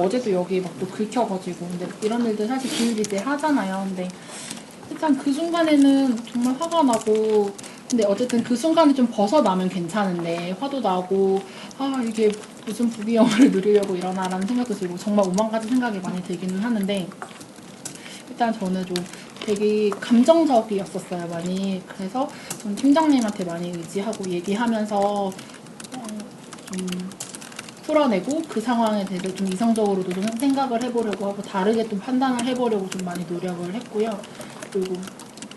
어제도 여기 막 또 긁혀가지고. 근데 이런 일들 사실 비일비재 하잖아요. 근데 일단 그 순간에는 정말 화가 나고, 근데 어쨌든 그 순간에 좀 벗어나면 괜찮은데 화도 나고, 아 이게 무슨 부귀영화를 누리려고 이러나라는 생각도 들고 정말 오만 가지 생각이 많이 들기는 하는데, 일단 저는 좀 되게 감정적이었었어요, 많이. 그래서 좀 팀장님한테 많이 의지하고 얘기하면서 좀 풀어내고, 그 상황에 대해서 좀 이성적으로도 좀 생각을 해보려고 하고 다르게 좀 판단을 해보려고 좀 많이 노력을 했고요. 그리고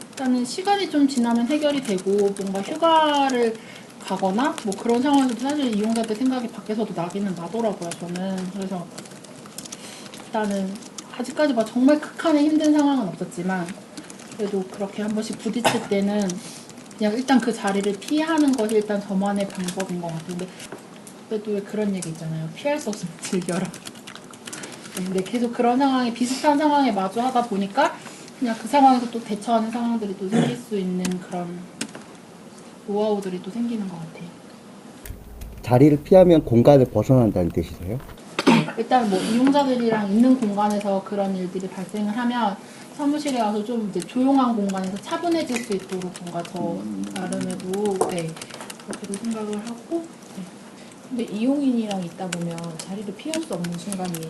일단은 시간이 좀 지나면 해결이 되고, 뭔가 휴가를 가거나 뭐 그런 상황에서도 사실 이용자들 생각이 밖에서도 나기는 나더라고요, 저는. 그래서 일단은 아직까지 막 정말 극한의 힘든 상황은 없었지만, 그래도 그렇게 한 번씩 부딪힐 때는 그냥 일단 그 자리를 피하는 것이 일단 저만의 방법인 것 같은데, 그래도 왜 그런 얘기 있잖아요. 피할 수 없으면 즐겨라. 네, 근데 계속 그런 상황에, 비슷한 상황에 마주하다 보니까 그냥 그 상황에서 또 대처하는 상황들이 또 생길 수 있는 그런 노하우들이 또 생기는 것 같아요. 자리를 피하면 공간을 벗어난다는 뜻이세요? 일단 뭐 이용자들이랑 있는 공간에서 그런 일들이 발생을 하면 사무실에 와서 좀 이제 조용한 공간에서 차분해질 수 있도록 뭔가 저 나름에도 네, 그렇게도 생각을 하고. 네. 근데 이용인이랑 있다 보면 자리를 피할 수 없는 순간이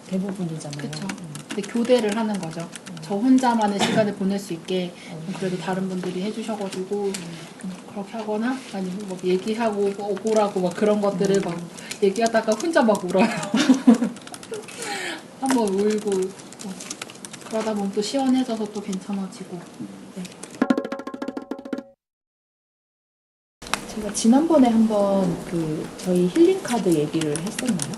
대부분이잖아요. 그렇죠. 근데 교대를 하는 거죠. 저 혼자만의 시간을 보낼 수 있게 그래도 다른 분들이 해주셔가지고 그렇게 하거나, 아니면 뭐 얘기하고 뭐 억울하고 막 그런 것들을 막 얘기하다가 혼자 막 울어요. 한번 울고 그러다 보면 또 시원해져서 또 괜찮아지고. 네. 제가 지난번에 한번 그 저희 힐링 카드 얘기를 했었나요?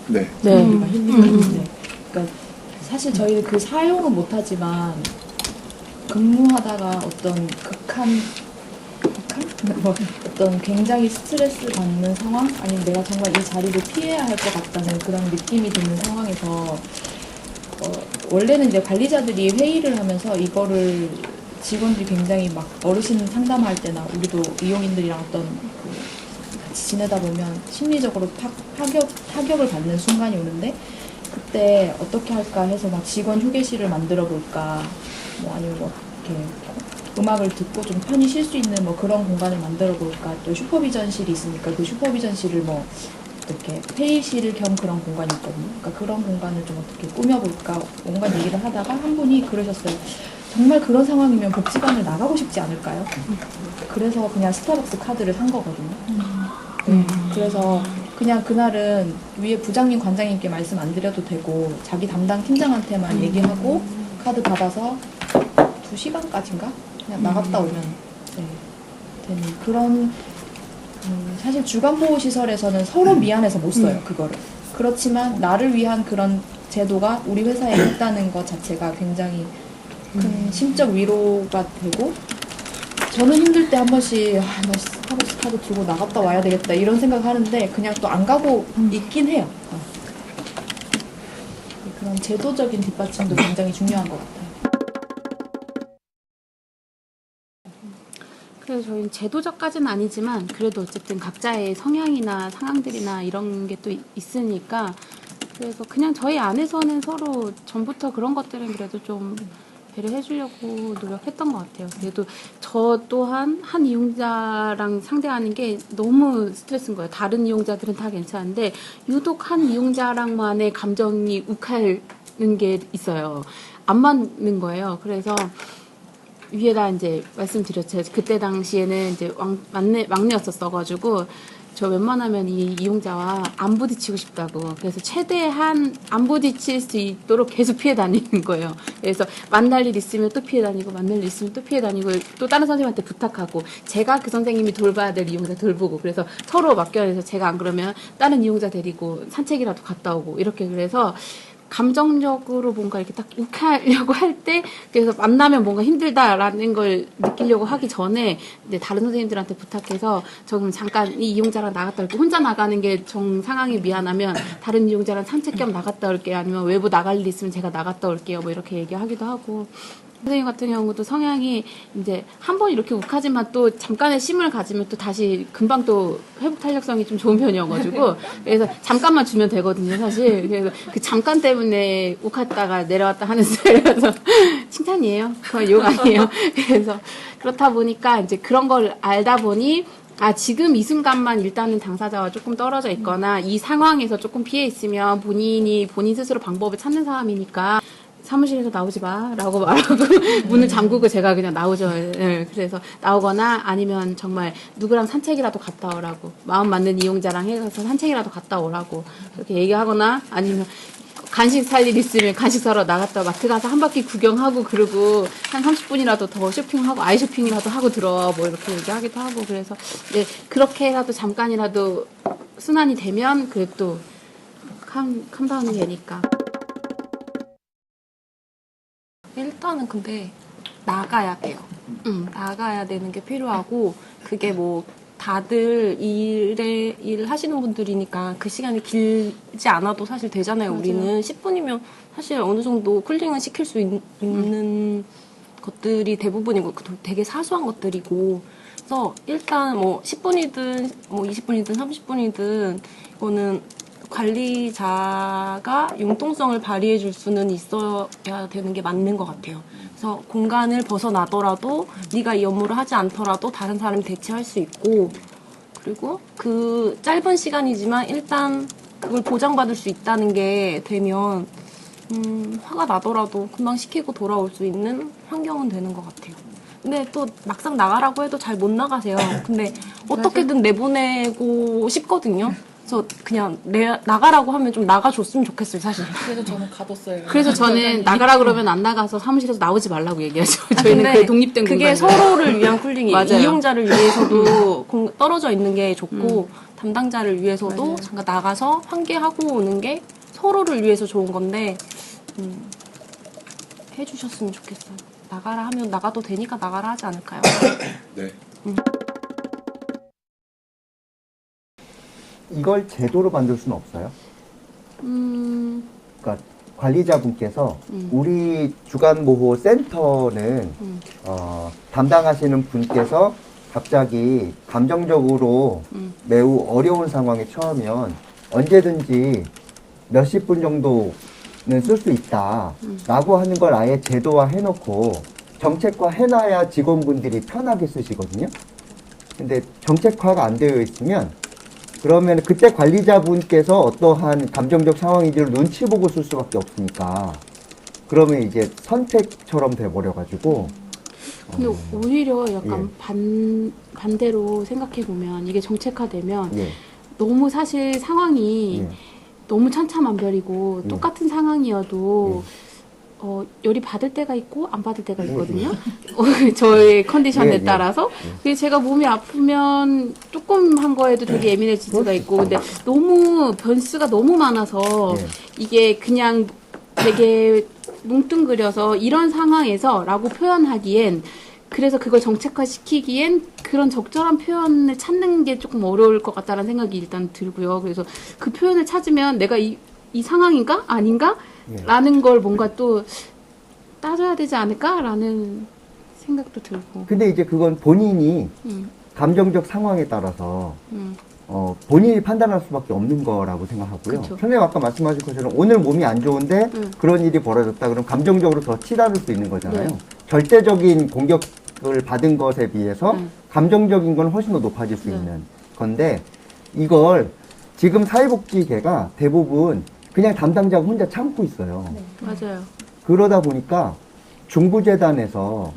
네. 저희가 힐링 카드. 그러니까 사실 저희는 그 사용은 못하지만 근무하다가 어떤 극한 뭐 어떤 굉장히 스트레스 받는 상황, 아니면 내가 정말 이 자리를 피해야 할 것 같다는 그런 느낌이 드는 상황에서 원래는 이제 관리자들이 회의를 하면서 이거를 직원들이 굉장히 막 어르신 상담할 때나 우리도 이용인들이랑 어떤 같이 지내다 보면 심리적으로 타격을 받는 순간이 오는데, 그때 어떻게 할까 해서 막 직원 휴게실을 만들어 볼까, 뭐 아니면 뭐 이렇게 음악을 듣고 좀 편히 쉴 수 있는 뭐 그런 공간을 만들어 볼까, 또 슈퍼비전실이 있으니까 그 슈퍼비전실을 뭐 이렇게 회의실 겸 그런 공간이 있거든요. 그러니까 그런 공간을 좀 어떻게 꾸며볼까, 온갖 얘기를 하다가 한 분이 그러셨어요. 정말 그런 상황이면 복지관을 나가고 싶지 않을까요? 그래서 그냥 스타벅스 카드를 산 거거든요. 네, 그래서 그냥 그날은 위에 부장님, 관장님께 말씀 안 드려도 되고 자기 담당 팀장한테만 얘기하고 카드 받아서 2시간까지인가? 그냥 나갔다 오면 네, 되는 그런. 사실 주간보호시설에서는 서로 미안해서 못 써요, 그거를. 그렇지만 나를 위한 그런 제도가 우리 회사에 있다는 것 자체가 굉장히 큰 심적 위로가 되고, 저는 힘들 때 한 번씩 나 스타벅스 카드 들고 나갔다 와야 되겠다 이런 생각하는데 그냥 또 안 가고 있긴 해요. 그런 제도적인 뒷받침도 굉장히 중요한 것 같아요. 그래서 저희는 제도적까지는 아니지만 그래도 어쨌든 각자의 성향이나 상황들이나 이런 게 또 있으니까, 그래서 그냥 저희 안에서는 서로 전부터 그런 것들은 그래도 좀 배려해 주려고 노력했던 것 같아요. 그래도 저 또한 한 이용자랑 상대하는 게 너무 스트레스인 거예요. 다른 이용자들은 다 괜찮은데 유독 한 이용자랑만의 감정이 욱하는 게 있어요. 안 맞는 거예요. 그래서 위에다 이제 말씀드렸죠. 그때 당시에는 이제 막내였었어가지고 저 웬만하면 이 이용자와 안 부딪히고 싶다고. 그래서 최대한 안 부딪힐 수 있도록 계속 피해 다니는 거예요. 그래서 만날 일 있으면 또 피해 다니고, 만날 일 있으면 또 피해 다니고, 또 다른 선생님한테 부탁하고, 제가 그 선생님이 돌봐야 될 이용자 돌보고, 그래서 서로 맡겨내서 제가 안 그러면 다른 이용자 데리고 산책이라도 갔다 오고, 이렇게. 그래서 감정적으로 뭔가 이렇게 딱 욱하려고 할 때, 그래서 만나면 뭔가 힘들다라는 걸 느끼려고 하기 전에 이제 다른 선생님들한테 부탁해서 저 그럼 잠깐 이 이용자랑 나갔다 올게. 혼자 나가는 게 정 상황이 미안하면 다른 이용자랑 산책 겸 나갔다 올게요. 아니면 외부 나갈 일 있으면 제가 나갔다 올게요. 뭐 이렇게 얘기하기도 하고. 선생님 같은 경우도 성향이 이제 한 번 이렇게 욱하지만 또 잠깐의 쉼을 가지면 또 다시 금방 또 회복 탄력성이 좀 좋은 편이어가지고 그래서 잠깐만 주면 되거든요, 사실. 그래서 그 잠깐 때문에 욱했다가 내려왔다 하는 스타일이라서 칭찬이에요. 그건 욕 아니에요. 그래서 그렇다 보니까 이제 그런 걸 알다 보니 아, 지금 이 순간만 일단은 당사자와 조금 떨어져 있거나 이 상황에서 조금 피해 있으면 본인 스스로 방법을 찾는 사람이니까 사무실에서 나오지 마 라고 말하고 문을 잠그고 제가 그냥 나오죠. 예, 그래서 나오거나 아니면 정말 누구랑 산책이라도 갔다 오라고 마음 맞는 이용자랑 해서 산책이라도 갔다 오라고 그렇게 얘기하거나 아니면 간식 살 일 있으면 간식 사러 나갔다 마트 가서 한 바퀴 구경하고 그러고 한 30분이라도 더 쇼핑하고 아이 쇼핑이라도 하고 들어와 뭐 이렇게 얘기하기도 하고 그래서 네, 그렇게라도 잠깐이라도 순환이 되면 그래도 캄다운이 되니까. 일단은 근데 나가야 돼요. 나가야 되는 게 필요하고 그게 뭐 다들 일 하시는 분들이니까 그 시간이 길지 않아도 사실 되잖아요. 맞아요. 우리는 10분이면 사실 어느 정도 쿨링을 시킬 수 있는 것들이 대부분이고 되게 사소한 것들이고 그래서 일단 뭐 10분이든 뭐 20분이든 30분이든 이거는 관리자가 융통성을 발휘해 줄 수는 있어야 되는 게 맞는 것 같아요. 그래서 공간을 벗어나더라도 네가 이 업무를 하지 않더라도 다른 사람이 대체할 수 있고 그리고 그 짧은 시간이지만 일단 그걸 보장받을 수 있다는 게 되면 화가 나더라도 금방 시키고 돌아올 수 있는 환경은 되는 것 같아요. 근데 또 막상 나가라고 해도 잘 못 나가세요. 근데 어떻게든 내보내고 싶거든요. 그래서 그냥 나가라고 하면 좀 나가줬으면 좋겠어요, 사실. 그래서 저는 가뒀어요. 그래서 저는 나가라 그러면 안 나가서 사무실에서 나오지 말라고 얘기하죠. 저희는 근데 그 독립된 그게 공간이에요. 서로를 위한 쿨링이에요. 맞아요. 이용자를 위해서도 떨어져 있는 게 좋고 담당자를 위해서도 맞아요. 잠깐 나가서 환기하고 오는 게 서로를 위해서 좋은 건데 해주셨으면 좋겠어요. 나가라 하면 나가도 되니까 나가라 하지 않을까요? 네. 이걸 제도로 만들 수는 없어요? 그러니까 관리자분께서 우리 주간보호 센터는 담당하시는 분께서 갑자기 감정적으로 매우 어려운 상황에 처하면 언제든지 몇십 분 정도는 쓸 수 있다라고 하는 걸 아예 제도화 해놓고 정책화 해놔야 직원분들이 편하게 쓰시거든요. 근데 정책화가 안 되어 있으면 그러면 그때 관리자분께서 어떠한 감정적 상황인지를 눈치 보고 쓸 수밖에 없으니까 그러면 이제 선택처럼 돼버려가지고 근데 오히려 약간 반대로 생각해보면 이게 정책화되면 예. 너무 사실 상황이 예. 너무 천차만별이고 똑같은 상황이어도 열이 받을 때가 있고 안 받을 때가 있거든요. 저의 컨디션에 예, 예. 따라서. 그래서 제가 몸이 아프면 조금 한 거에도 되게 예민해질 수가 있고 근데 너무 변수가 너무 많아서 예. 이게 그냥 되게 뭉뚱그려서 이런 상황에서 라고 표현하기엔 그래서 그걸 정책화 시키기엔 그런 적절한 표현을 찾는 게 조금 어려울 것 같다는 생각이 일단 들고요. 그래서 그 표현을 찾으면 내가 이 상황인가? 아닌가? 예. 라는 걸 뭔가 또 따져야 되지 않을까라는 생각도 들고. 근데 이제 그건 본인이 음, 감정적 상황에 따라서 음, 본인이 판단할 수밖에 없는 거라고 생각하고요. 그쵸. 선생님 아까 말씀하신 것처럼 오늘 몸이 안 좋은데 그런 일이 벌어졌다 그럼 감정적으로 더 치달을 수 있는 거잖아요. 네. 절대적인 공격을 받은 것에 비해서 네. 감정적인 건 훨씬 더 높아질 수 네. 있는 건데 이걸 지금 사회복지계가 대부분 그냥 담당자가 혼자 참고 있어요. 맞아요. 그러다 보니까 중부재단에서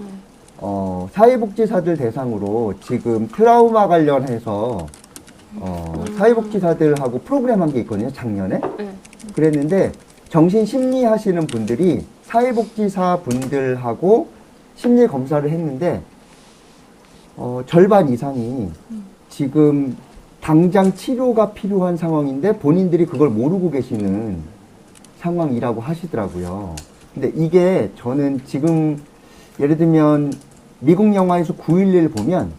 사회복지사들 대상으로 지금 트라우마 관련해서 사회복지사들하고 프로그램 한 게 있거든요, 작년에. 네. 그랬는데 정신심리 하시는 분들이 사회복지사 분들하고 심리 검사를 했는데 절반 이상이 지금 당장 치료가 필요한 상황인데 본인들이 그걸 모르고 계시는 상황이라고 하시더라고요. 근데 이게 저는 지금 예를 들면 미국 영화에서 9.11 보면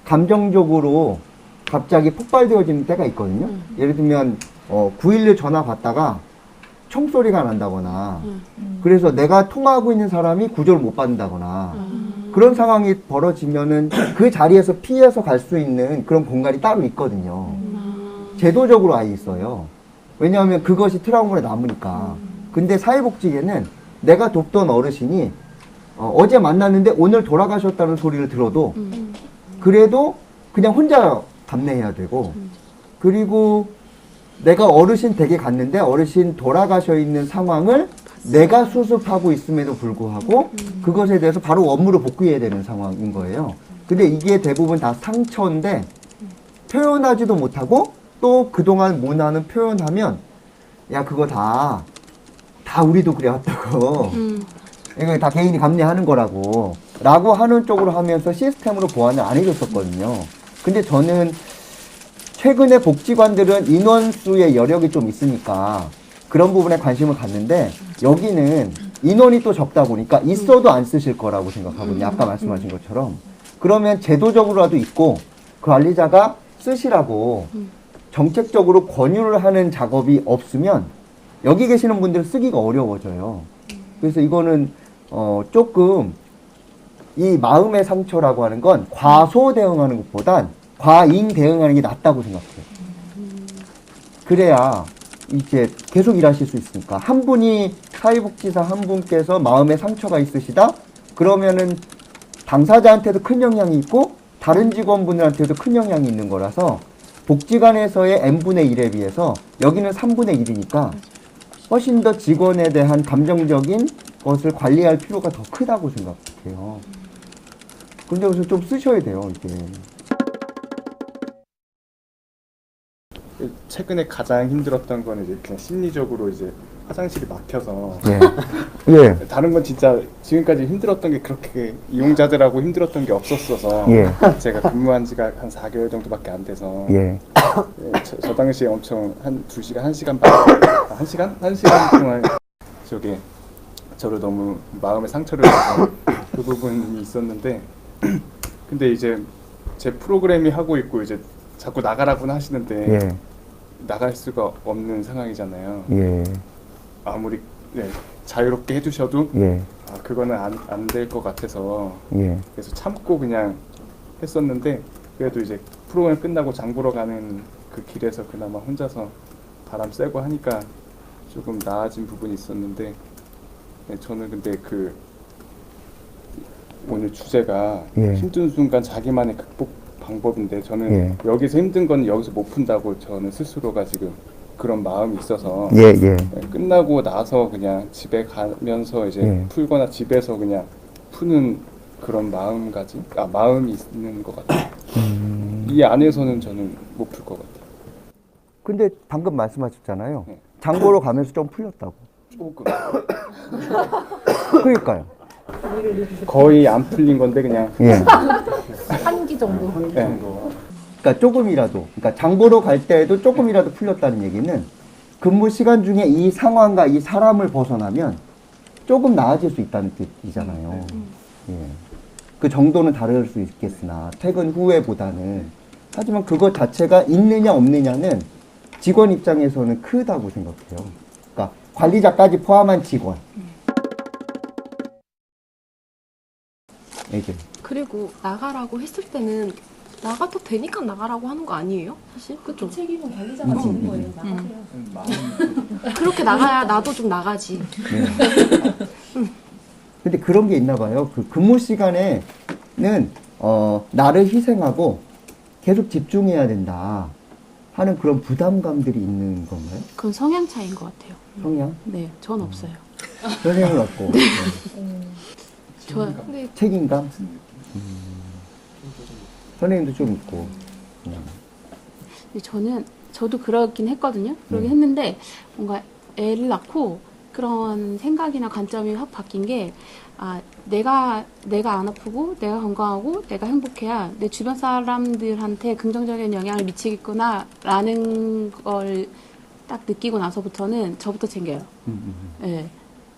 감정적으로 갑자기 폭발되어지는 때가 있거든요. 예를 들면 9.11 전화 받다가 총소리가 난다거나 그래서 내가 통화하고 있는 사람이 구조를 못 받는다거나 그런 상황이 벌어지면은 그 자리에서 피해서 갈 수 있는 그런 공간이 따로 있거든요. 제도적으로 아예 있어요. 왜냐하면 그것이 트라우마로 남으니까. 근데 사회복지계는 내가 돕던 어르신이 어제 만났는데 오늘 돌아가셨다는 소리를 들어도 그래도 그냥 혼자 감내해야 되고 그리고 내가 어르신 댁에 갔는데 어르신 돌아가셔 있는 상황을 내가 수습하고 있음에도 불구하고 그것에 대해서 바로 업무로 복귀해야 되는 상황인 거예요. 근데 이게 대부분 다 상처인데 표현하지도 못하고 또 그동안 문화는 표현하면 야 그거 다 우리도 그래왔다고 이거 다 개인이 감내하는 거라고 라고 하는 쪽으로 하면서 시스템으로 보완을 안 해줬었거든요. 근데 저는 최근에 복지관들은 인원수의 여력이 좀 있으니까 그런 부분에 관심을 갖는데 여기는 인원이 또 적다 보니까 있어도 안 쓰실 거라고 생각하거든요. 아까 말씀하신 것처럼. 그러면 제도적으로라도 있고 관리자가 쓰시라고 정책적으로 권유를 하는 작업이 없으면 여기 계시는 분들은 쓰기가 어려워져요. 그래서 이거는 조금 이 마음의 상처라고 하는 건 과소 대응하는 것보단 과잉 대응하는 게 낫다고 생각해요. 그래야 이제 계속 일하실 수 있으니까. 한 분이 사회복지사 한 분께서 마음의 상처가 있으시다? 그러면은 당사자한테도 큰 영향이 있고 다른 직원분들한테도 큰 영향이 있는 거라서 복지관에서의 n분의 1에 비해서 여기는 3분의 1이니까 훨씬 더 직원에 대한 감정적인 것을 관리할 필요가 더 크다고 생각해요. 근데 그래서 좀 쓰셔야 돼요, 이게. 최근에 가장 힘들었던 건 이제 그냥 심리적으로 이제 화장실이 막혀서 예. 예. 다른 건 진짜 지금까지 힘들었던 게 그렇게 이용자들하고 힘들었던 게 없었어서 예. 제가 근무한 지가 한 4개월 정도밖에 안 돼서 예. 저 당시에 엄청 한 2시간, 1시간 반, 1시간? 1시간 동안 저게 저를 너무 마음의 상처를 줘서 그 부분이 있었는데 근데 이제 제 프로그램이 하고 있고 이제 자꾸 나가라고는 하시는데 예. 나갈 수가 없는 상황이잖아요. 예. 아무리 자유롭게 해주셔도 예. 그거는 안 될 것 같아서 예. 그래서 참고 그냥 했었는데 그래도 이제 프로그램 끝나고 장 보러 가는 그 길에서 그나마 혼자서 바람 쐬고 하니까 조금 나아진 부분이 있었는데 저는 근데 그 오늘 주제가 예. 힘든 순간 자기만의 극복 방법인데 저는 예. 여기서 힘든 건 여기서 못 푼다고 저는 스스로가 지금 그런 마음이 있어서 예. 예. 끝나고 나서 그냥 집에 가면서 이제 예. 풀거나 집에서 그냥 푸는 그런 마음가짐? 마음이 있는 것 같아요. 이 안에서는 저는 못 풀 것 같아요. 근데 방금 말씀하셨잖아요. 네. 장보러 가면서 좀 풀렸다고. 조금. 그러니까요. 거의 안 풀린 건데 그냥 예. 한기 정도. 네. 그러니까 조금이라도, 그러니까 장 보러 갈 때에도 조금이라도 풀렸다는 얘기는 근무 시간 중에 이 상황과 이 사람을 벗어나면 조금 나아질 수 있다는 뜻이잖아요. 예. 그 정도는 다를 수 있겠으나 퇴근 후에보다는 하지만 그것 자체가 있느냐 없느냐는 직원 입장에서는 크다고 생각해요. 그러니까 관리자까지 포함한 직원. 이게 그리고 나가라고 했을 때는 나가도 되니까 나가라고 하는 거 아니에요? 사실 그죠? 책임은 관리자가 지는 거예요. 나가세요. 그렇게 나가야 나도 좀 나가지. 네. 근데 그런 게 있나 봐요. 그 근무 시간에는 나를 희생하고 계속 집중해야 된다 하는 그런 부담감들이 있는 건가요? 그건 성향 차이인 것 같아요. 성향? 네, 전 없어요. 선생님은 없고. 저 근데 책임감? 선생님도 좀 있고. 근데 저도 그러긴 했거든요. 그러긴 했는데 뭔가 애를 낳고 그런 생각이나 관점이 확 바뀐 게 내가 안 아프고 내가 건강하고 내가 행복해야 내 주변 사람들한테 긍정적인 영향을 미치겠구나라는 걸 딱 느끼고 나서부터는 저부터 챙겨요. 네,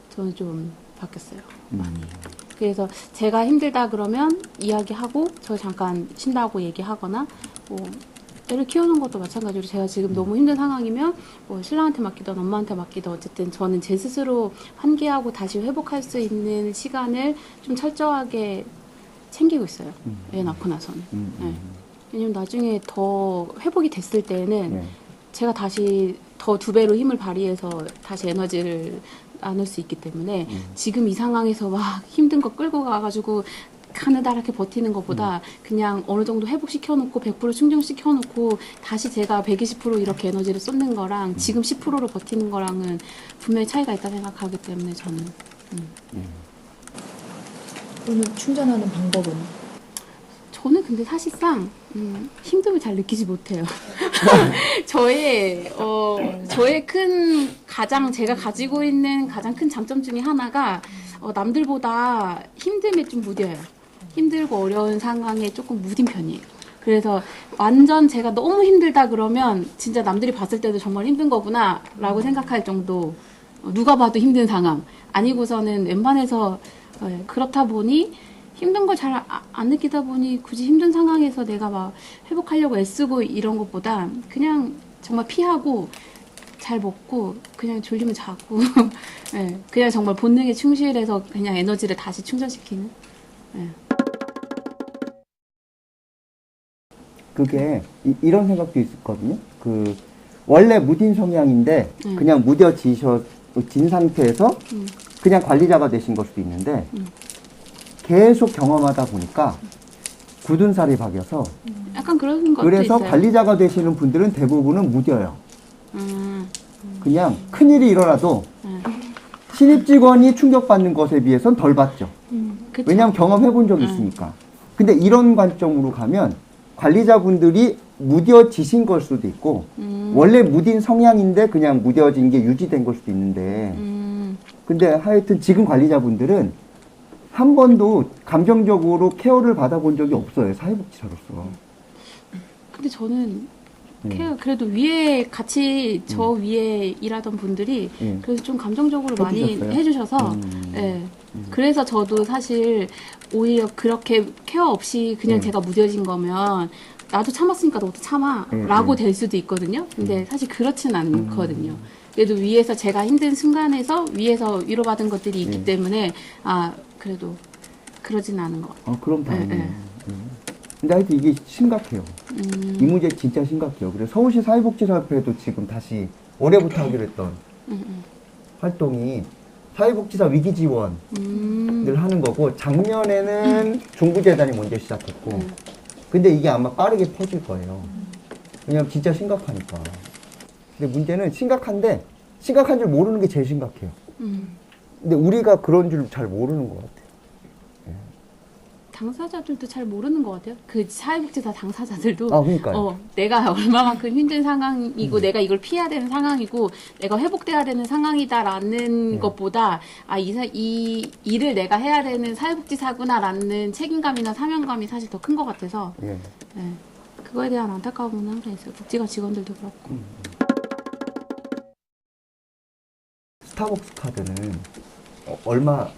저는 좀 바뀌었어요. 많이. 그래서 제가 힘들다 그러면 이야기하고 저 잠깐 쉰다고 얘기하거나 뭐 애를 키우는 것도 마찬가지로 제가 지금 너무 힘든 상황이면 뭐 신랑한테 맡기던 엄마한테 맡기던 어쨌든 저는 제 스스로 환기하고 다시 회복할 수 있는 시간을 좀 철저하게 챙기고 있어요. 애 낳고 나서는. 네. 왜냐면 나중에 더 회복이 됐을 때는 네. 제가 다시 더 2배로 힘을 발휘해서 다시 에너지를 나눌 수 있기 때문에 지금 이 상황에서 막 힘든 거 끌고 가가지고 가느다랗게 버티는 것보다 그냥 어느 정도 회복시켜놓고 100% 충전시켜놓고 다시 제가 120% 이렇게 에너지를 쏟는 거랑 지금 10%로 버티는 거랑은 분명히 차이가 있다 생각하기 때문에 저는 그러면 충전하는 방법은? 저는 근데 사실상 힘듦을 잘 느끼지 못해요. 저의 큰 가장 제가 가지고 있는 가장 큰 장점 중에 하나가 남들보다 힘듦에 좀 무뎌요. 힘들고 어려운 상황에 조금 무딘 편이에요. 그래서 완전 제가 너무 힘들다 그러면 진짜 남들이 봤을 때도 정말 힘든 거구나 라고 생각할 정도, 누가 봐도 힘든 상황 아니고서는 웬만해서 그렇다 보니 힘든 걸 잘 안 느끼다 보니 굳이 힘든 상황에서 내가 막 회복하려고 애쓰고 이런 것보다 그냥 정말 피하고 잘 먹고 그냥 졸리면 자고 네, 그냥 정말 본능에 충실해서 그냥 에너지를 다시 충전시키는. 네. 그게 이런 생각도 있었거든요. 그 원래 무딘 성향인데 그냥 무뎌진 상태에서 그냥 관리자가 되신 걸 수도 있는데 계속 경험하다 보니까 굳은 살이 박여서 약간 그런 것도 그래서 있어요. 관리자가 되시는 분들은 대부분은 무뎌요. 그냥 큰일이 일어나도 신입 직원이 충격받는 것에 비해서는 덜 받죠. 그쵸? 왜냐하면 경험해본 적이 있으니까. 근데 이런 관점으로 가면 관리자분들이 무뎌지신 걸 수도 있고 원래 무딘 성향인데 그냥 무뎌진 게 유지된 걸 수도 있는데 근데 하여튼 지금 관리자분들은 한 번도 감정적으로 케어를 받아본 적이 없어요. 사회복지사로서. 근데 저는 그래도 위에 같이 저 위에 일하던 분들이 그래서 좀 감정적으로 많이 해주셨어요? 해주셔서 예. 그래서 저도 사실 오히려 그렇게 케어 없이 그냥 제가 무뎌진 거면 나도 참았으니까 너도 참아 라고 될 수도 있거든요. 근데 사실 그렇진 않거든요. 그래도 위에서 제가 힘든 순간에서 위에서 위로받은 것들이 있기 때문에 그래도 그러진 않은 것 같아요. 그럼 다행이네요. 근데 하여튼 이게 심각해요. 이 문제 진짜 심각해요. 그래서 서울시 사회복지사협회도 지금 다시 올해부터 하기로 했던 활동이 사회복지사 위기지원을 하는 거고 작년에는 중부재단이 먼저 시작했고 근데 이게 아마 빠르게 퍼질 거예요. 왜냐면 진짜 심각하니까. 근데 문제는 심각한데 심각한 줄 모르는 게 제일 심각해요. 근데 우리가 그런 줄 잘 모르는 것 같아요. 당사자들도 잘 모르는 것 같아요. 그 사회복지사 당사자들도 그러니까요. 내가 얼마만큼 힘든 상황이고 내가 이걸 피해야 되는 상황이고 내가 회복돼야 되는 상황이다라는 것보다 이 일을 내가 해야 되는 사회복지사구나라는 책임감이나 사명감이 사실 더 큰 것 같아서 그거에 대한 안타까움은 항상 있어요. 복지관 직원들도 그렇고. 스타벅스 카드는 얼마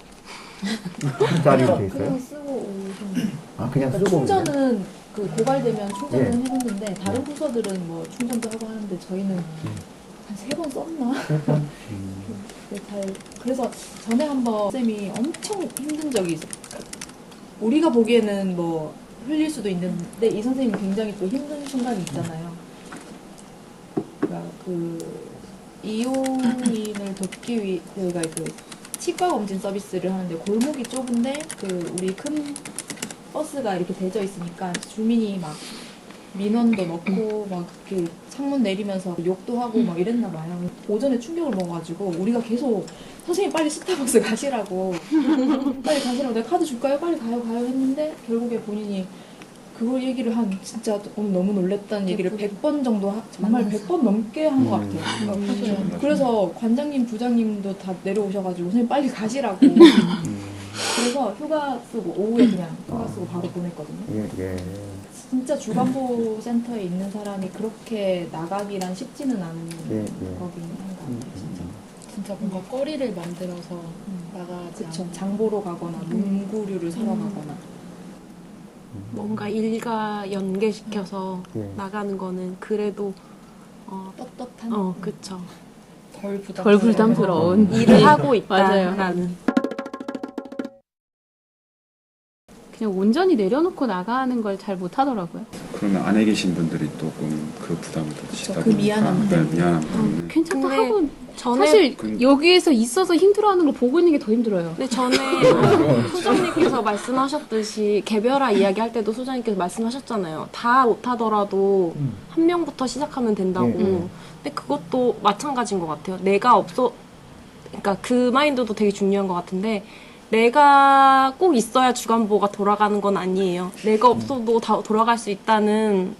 짜리로 돼 있어요? 그냥 쓰고 오시면 그냥 쓰고 오는 거예요? 충전은 그 고갈되면 충전은 해놓는데 다른 부서들은 뭐 충전도 하고 하는데 저희는 한 3번 썼나? 그래서 전에 한번 쌤이 엄청 힘든 적이 있어요. 우리가 보기에는 뭐 흘릴 수도 있는데 이 선생님이 굉장히 또 힘든 순간이 있잖아요. 그러니까 그 이용인을 돕기 위해 저희가 그 치과 검진 서비스를 하는데 골목이 좁은데 그 우리 큰 버스가 이렇게 대져 있으니까 주민이 막 민원도 넣고 막 이렇게 창문 내리면서 욕도 하고 막 이랬나 봐요. 오전에 충격을 먹어가지고 우리가 계속 선생님 빨리 스타벅스 가시라고 빨리 가시라고 내가 카드 줄까요? 빨리 가요 했는데 결국에 본인이 그걸 얘기를 한 진짜 너무 놀랬다는 얘기를 100번 정도 정말 100번 넘게 한 것 같아요. 그래서 관장님, 부장님도 다 내려오셔가지고 선생님 빨리 가시라고. 그래서 휴가 쓰고 오후에 그냥 휴가 쓰고 바로 보냈거든요. 진짜 주간보 센터에 있는 사람이 그렇게 나가기란 쉽지는 않은 거긴 한 것 같아요. 진짜 뭔가 거리를 만들어서 나가지 그쵸. 않는. 장 보러 가거나 문구류를 사러 가거나. 뭔가 일과 연계시켜서 예. 나가는 거는 그래도 떳떳한 그쵸. 덜 부담스러운 일을 하고 맞아요. 있다라는. 그냥 온전히 내려놓고 나가는 걸 잘 못하더라고요. 그러면 안에 계신 분들이 조금 그 부담을 더 지다 그 보니까 미안함 때문에. 미안함 때문에 괜찮다 근데 하고 전에 사실 그- 여기에서 있어서 힘들어하는 걸 보고 있는 게 더 힘들어요. 근데 전에 소장님께서 말씀하셨듯이 개별화 이야기할 때도 소장님께서 말씀하셨잖아요. 다 못하더라도 한 명부터 시작하면 된다고. 근데 그것도 마찬가지인 것 같아요. 그러니까 그 마인드도 되게 중요한 것 같은데 내가 꼭 있어야 주간보가 돌아가는 건 아니에요. 내가 없어도 다 돌아갈 수 있다는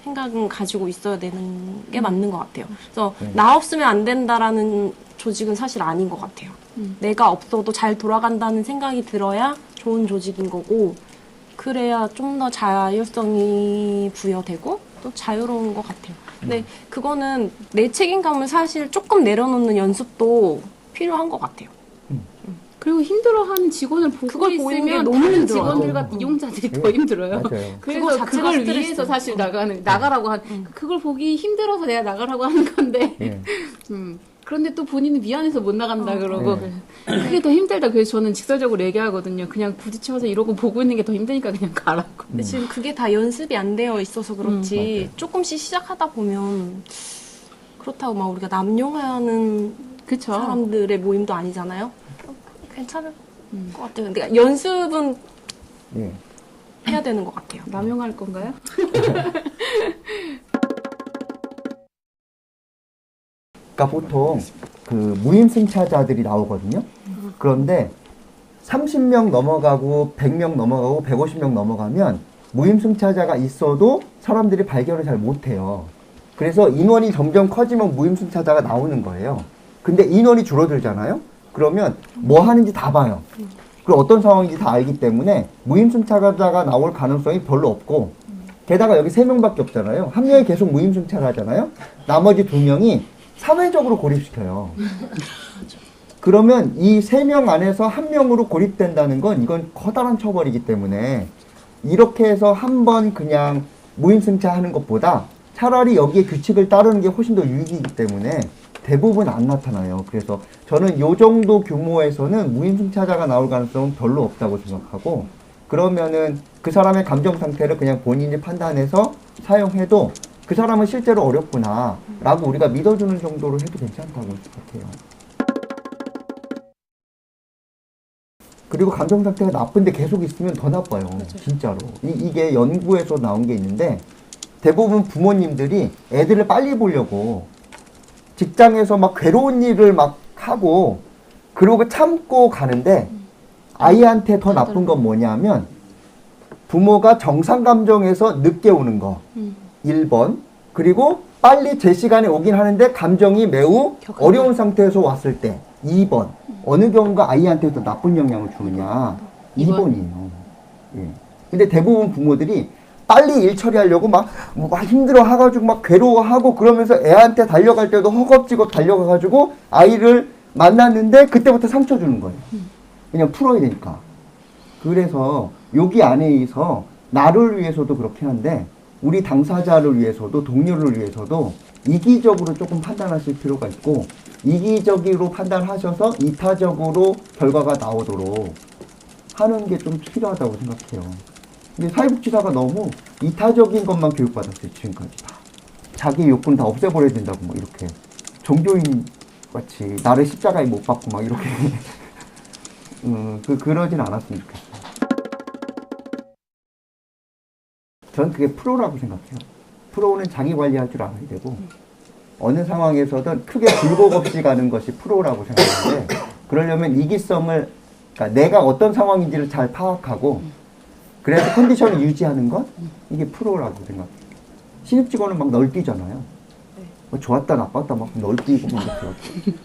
생각은 가지고 있어야 되는 게 맞는 것 같아요. 그래서 나 없으면 안 된다라는 조직은 사실 아닌 것 같아요. 내가 없어도 잘 돌아간다는 생각이 들어야 좋은 조직인 거고 그래야 좀 더 자율성이 부여되고 또 자유로운 것 같아요. 근데 그거는 내 책임감을 사실 조금 내려놓는 연습도 필요한 것 같아요. 그리고 힘들어하는 직원을 보고 그걸 보이는 게 있으면 너무 다른 힘들어요. 직원들과 이용자들이 더 힘들어요. 맞아요. 그래서 그거 자체가 그걸 스트레스. 위해서 사실 나가라고 그걸 보기 힘들어서 내가 나가라고 하는 건데 예. 그런데 또 본인은 미안해서 못 나간다 그러고 네. 그게 더 힘들다. 그래서 저는 직설적으로 얘기하거든요. 그냥 부딪히면서 이러고 보고 있는 게 더 힘드니까 그냥 가라고. 근데 지금 그게 다 연습이 안 되어 있어서 그렇지 조금씩 시작하다 보면 그렇다고 막 우리가 남용하는 그쵸. 사람들의 모임도 아니잖아요. 괜찮을 것 같아요. 근데 연습은 예. 해야 되는 것 같아요. 남용할 건가요? 그러니까 보통 그 무임승차자들이 나오거든요. 그런데 30명 넘어가고 100명 넘어가고 150명 넘어가면 무임승차자가 있어도 사람들이 발견을 잘 못해요. 그래서 인원이 점점 커지면 무임승차자가 나오는 거예요. 근데 인원이 줄어들잖아요. 그러면 뭐 하는지 다 봐요. 그리고 어떤 상황인지 다 알기 때문에 무임승차자가 나올 가능성이 별로 없고 게다가 여기 3명밖에 없잖아요. 한 명이 계속 무임승차자잖아요. 나머지 2명이 사회적으로 고립시켜요. 그러면 이 3명 안에서 1명으로 고립된다는 건 이건 커다란 처벌이기 때문에 이렇게 해서 한 번 그냥 무임승차하는 것보다 차라리 여기에 규칙을 따르는 게 훨씬 더 유익이기 때문에 대부분 안 나타나요. 그래서 저는 요 정도 규모에서는 무임승차자가 나올 가능성은 별로 없다고 생각하고 그러면은 그 사람의 감정 상태를 그냥 본인이 판단해서 사용해도 그 사람은 실제로 어렵구나 라고 우리가 믿어주는 정도로 해도 괜찮다고 생각해요. 그리고 감정 상태가 나쁜데 계속 있으면 더 나빠요. 진짜로. 이게 연구에서 나온 게 있는데 대부분 부모님들이 애들을 빨리 보려고 직장에서 막 괴로운 일을 막 하고 그러고 참고 가는데 아이한테 더 나쁜 건 뭐냐면 부모가 정상 감정에서 늦게 오는 거 1번 그리고 빨리 제 시간에 오긴 하는데 감정이 매우 어려운 상태에서 왔을 때 2번 어느 경우가 아이한테 더 나쁜 영향을 주느냐 2번이에요. 예. 근데 대부분 부모들이 빨리 일 처리하려고 막 힘들어 해가지고 막 괴로워하고 그러면서 애한테 달려갈 때도 허겁지겁 달려가가지고 아이를 만났는데 그때부터 상처 주는 거예요. 그냥 풀어야 되니까. 그래서 여기 안에서 나를 위해서도 그렇긴 한데 우리 당사자를 위해서도 동료를 위해서도 이기적으로 조금 판단하실 필요가 있고 이기적으로 판단하셔서 이타적으로 결과가 나오도록 하는 게 좀 필요하다고 생각해요. 근데 사회복지사가 너무 이타적인 것만 교육받았어요. 지금까지 다. 자기 욕구는 다 없애버려야 된다고 막 이렇게 종교인 같이 나를 십자가에 못 박고 막 이렇게 그러진 않았으면 좋겠어요. 전 그게 프로라고 생각해요. 프로는 자기 관리할 줄 알아야 되고 어느 상황에서든 크게 굴곡 없이 가는 것이 프로라고 생각하는데 그러려면 이기성을 그러니까 내가 어떤 상황인지를 잘 파악하고 그래서 컨디션을 유지하는 것 이게 프로라고 생각해요. 신입 직원은 막 널뛰잖아요. 뭐 좋았다 나빴다 막 널뛰고 막 이렇게